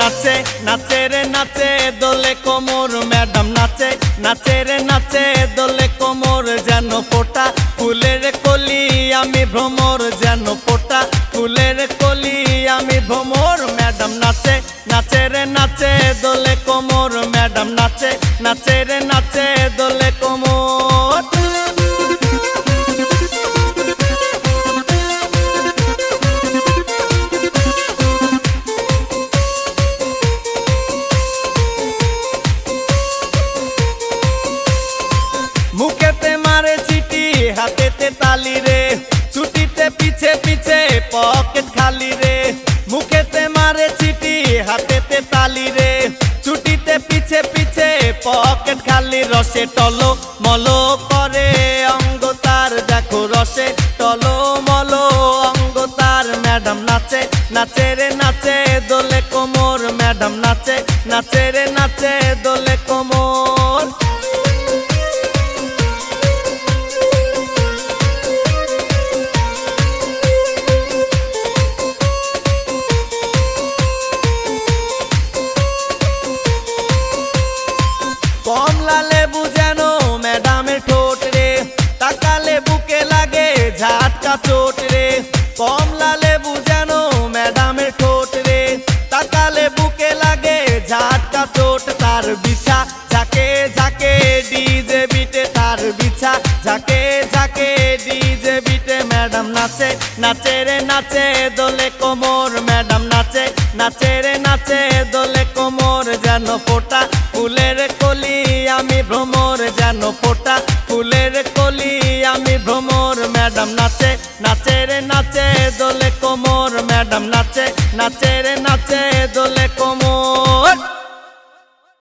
নাচে নাচে রে নাচে দোলে কোমর ম্যাডাম নাচে নাচে রে নাচে দোলে কোমর যেন ফোটা ফুলের কলি আমি ভ্রমর যেন ফোটা ফুলের কলি আমি ভ্রমর ম্যাডাম নাচে নাচে রে নাচে দোলে কোমর ম্যাডাম নাচে নাচে রে নাচে দোলে কোমর मुखेते मारे चीटी हाथेते ताली रे छुट्टीते पीछे पीछे पॉकेट खाली रे मुखेते मारे चीटी हाथेते ताली रे छुट्टीते पीछे पीछे पॉकेट खाली रसे टलो मलो करे अंग तार देखो रसे टलो मलो अंग तार मैडम नाचे नाचे रे नाचे दोले कोमर मैडम नाचे नाचे रे नाचे दोले कोमर कमला लेबू जेनो मैडम ठोट रे ताकाले बुके लागे झटका चोट रे कमला लेबू जेनो मैडम ठोट रे ताकाले बुके लागे झटका चोट तार बिछा झाके झाके डीजे बीटे तार बिछा झाके झाके डीजे बीटे मैडम नाचे नाचे रे नाचे दोले कोमर मैडम नाचे नाचे रे नाचे दोले कोमर जेनो फोटा फुलेर कली आमी भ्रमर जेनो फोटा फुलेर कली आमी भ्रमर मैडम नाचे नाचे रे नाचे दोले कोमर मैडम नाचे नाचे रे नाचे दोले कोमर।